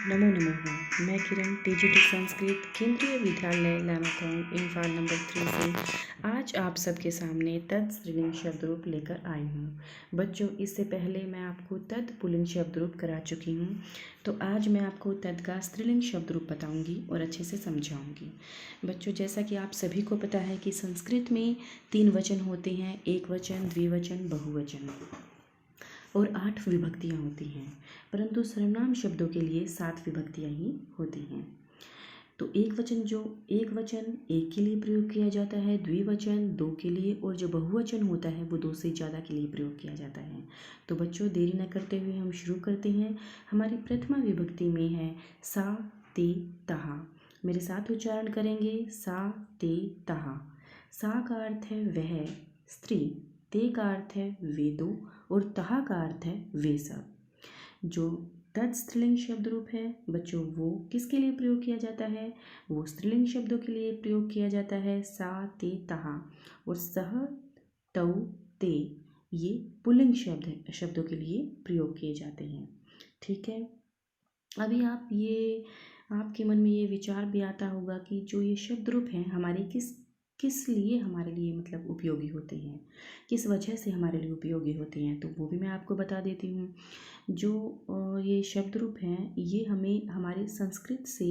नमो नमः। मैं किरण टीजीटी संस्कृत केंद्रीय विद्यालय लानाकौंग इम्फाल नंबर 3 से आज आप सबके सामने तत् स्त्रीलिंग शब्द रूप लेकर आई हूँ। बच्चों, इससे पहले मैं आपको तत् पुल्लिंग शब्द रूप करा चुकी हूँ, तो आज मैं आपको तत् का स्त्रीलिंग शब्द रूप बताऊँगी और अच्छे से समझाऊँगी। बच्चों, जैसा कि आप सभी को पता है कि संस्कृत में 3 वचन होते हैं, एक वचन, द्विवचन, बहुवचन और 8 विभक्तियाँ होती हैं, परंतु सर्वनाम शब्दों के लिए 7 विभक्तियाँ ही होती हैं। तो एक वचन एक के लिए प्रयोग किया जाता है, द्विवचन 2 के लिए, और जो बहुवचन होता है वो 2 से ज़्यादा के लिए प्रयोग किया जाता है। तो बच्चों, देरी न करते हुए हम शुरू करते हैं। हमारी प्रथमा विभक्ति में है सा ते तहा। मेरे साथ उच्चारण करेंगे, सा ते तहा। सा का अर्थ है वह स्त्री, ते का अर्थ है वे दो, और तहा का अर्थ है वे सब। जो तत् स्त्रीलिंग शब्द रूप है बच्चों, वो किसके लिए प्रयोग किया जाता है? वो स्त्रीलिंग शब्दों के लिए प्रयोग किया जाता है, सा ते तहा। और सह तौ ते ये पुल्लिंग शब्दों के लिए प्रयोग किए जाते हैं। ठीक है। अभी आपके मन में ये विचार भी आता होगा कि जो ये शब्द रूप हैं हमारे किस लिए हमारे लिए मतलब उपयोगी होते हैं, किस वजह से हमारे लिए उपयोगी होते हैं, तो वो भी मैं आपको बता देती हूँ। जो ये शब्द रूप हैं ये हमें हमारे संस्कृत से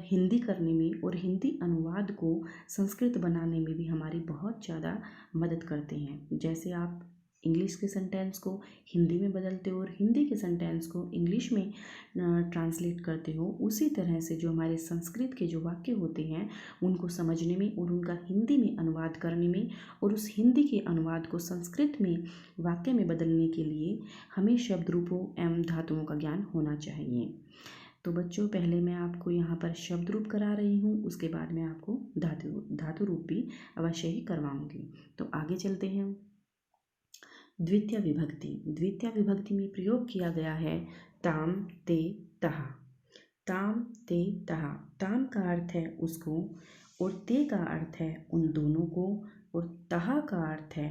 हिंदी करने में और हिंदी अनुवाद को संस्कृत बनाने में भी हमारी बहुत ज़्यादा मदद करते हैं। जैसे आप इंग्लिश के सेंटेंस को हिंदी में बदलते हो और हिंदी के सेंटेंस को इंग्लिश में ट्रांसलेट करते हो, उसी तरह से जो हमारे संस्कृत के जो वाक्य होते हैं उनको समझने में और उनका हिंदी में अनुवाद करने में और उस हिंदी के अनुवाद को संस्कृत में वाक्य में बदलने के लिए हमें शब्द रूपों एवं धातुओं का ज्ञान होना चाहिए। तो बच्चों, पहले मैं आपको यहाँ पर शब्द रूप करा रही हूँ, उसके बाद मैं आपको धातु रूप भी अवश्य ही करवाऊँगी। तो आगे चलते हैं। द्वितीय विभक्ति में प्रयोग किया गया है ताम ते तहा। ताम ते तहा। ताम का अर्थ है उसको, और ते का अर्थ है उन दोनों को, और तहा का अर्थ है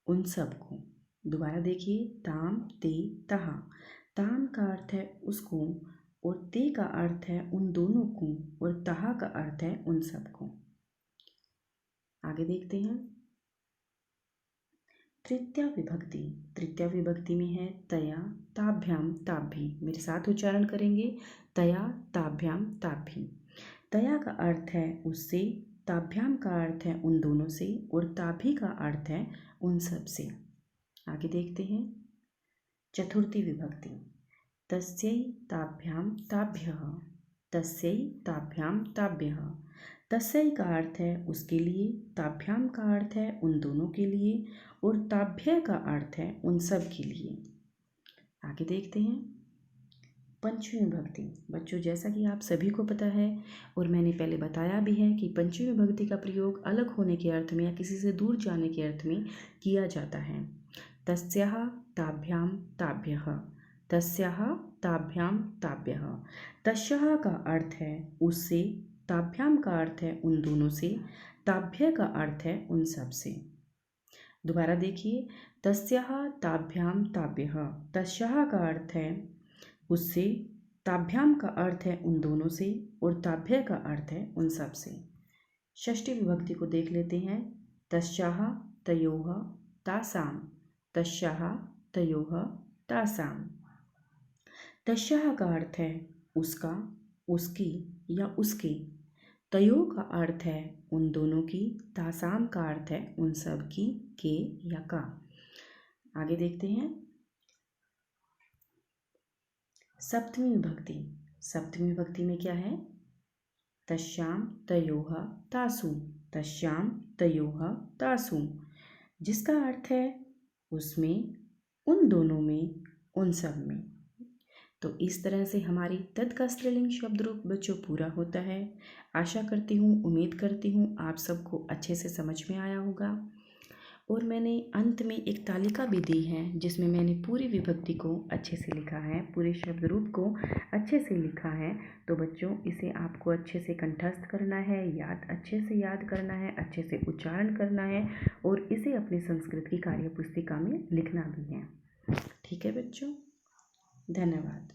उन सब को। दोबारा देखिए, ताम ते तहा। ताम का अर्थ है उसको, और ते का अर्थ है उन दोनों को, और तहा का अर्थ है उन सब को। आगे देखते हैं। तृतीय विभक्ति में है तया ताभ्याम ताभि। मेरे साथ उच्चारण करेंगे, तया ताभ्याम ताभि। तया का अर्थ है उससे, ताभ्याम का अर्थ है उन दोनों से, और ताभि का अर्थ है उन सब से। आगे देखते हैं। चतुर्थी विभक्ति। तस्यै ताभ्याम ताभ्यः। तस्यै ताभ्याम ताभ्यः। तस्यै का अर्थ है उसके लिए, ताभ्याम का अर्थ है उन दोनों के लिए, और ताभ्य का अर्थ है उन सब के लिए। आगे देखते हैं। पंचमी विभक्ति। बच्चों, जैसा कि आप सभी को पता है और मैंने पहले बताया भी है कि पंचमी विभक्ति का प्रयोग अलग होने के अर्थ में या किसी से दूर जाने के अर्थ में किया जाता है। तस्याः ताभ्याम ताभ्यः। तस्याः ताभ्याम ताभ्यः। तस्याः का अर्थ है उससे, ताभ्याम का अर्थ है उन दोनों से, ताभ्य का अर्थ है उन सब से। दोबारा देखिए, तस्याः ताभ्याम ताभ्यः। तस्याः का अर्थ है उससे, ताभ्याम का अर्थ है उन दोनों से, और ताभ्य का अर्थ है उन सब से। षष्ठी विभक्ति को देख लेते हैं। तस्याः तयोः तासाम। तस्याः तयोः तासाम। तस्याः का अर्थ है उसका, उसकी या उसके। तयो का अर्थ है उन दोनों की। तासाम का अर्थ है उन सब की, के या का। आगे देखते हैं। सप्तमी विभक्ति में क्या है? तस्याम तयोः तासु। तस्याम तयोः तासु, जिसका अर्थ है उसमें, उन दोनों में, उन सब में। तो इस तरह से हमारी तत् का स्त्रीलिंग शब्द रूप बच्चों पूरा होता है। आशा करती हूँ, उम्मीद करती हूँ आप सबको अच्छे से समझ में आया होगा। और मैंने अंत में एक तालिका भी दी है जिसमें मैंने पूरी विभक्ति को अच्छे से लिखा है, पूरे शब्द रूप को अच्छे से लिखा है। तो बच्चों, इसे आपको अच्छे से कंठस्थ करना है, अच्छे से याद करना है, अच्छे से उच्चारण करना है, और इसे अपनी संस्कृत की कार्य पुस्तिका में लिखना भी है। ठीक है बच्चों, धन्यवाद।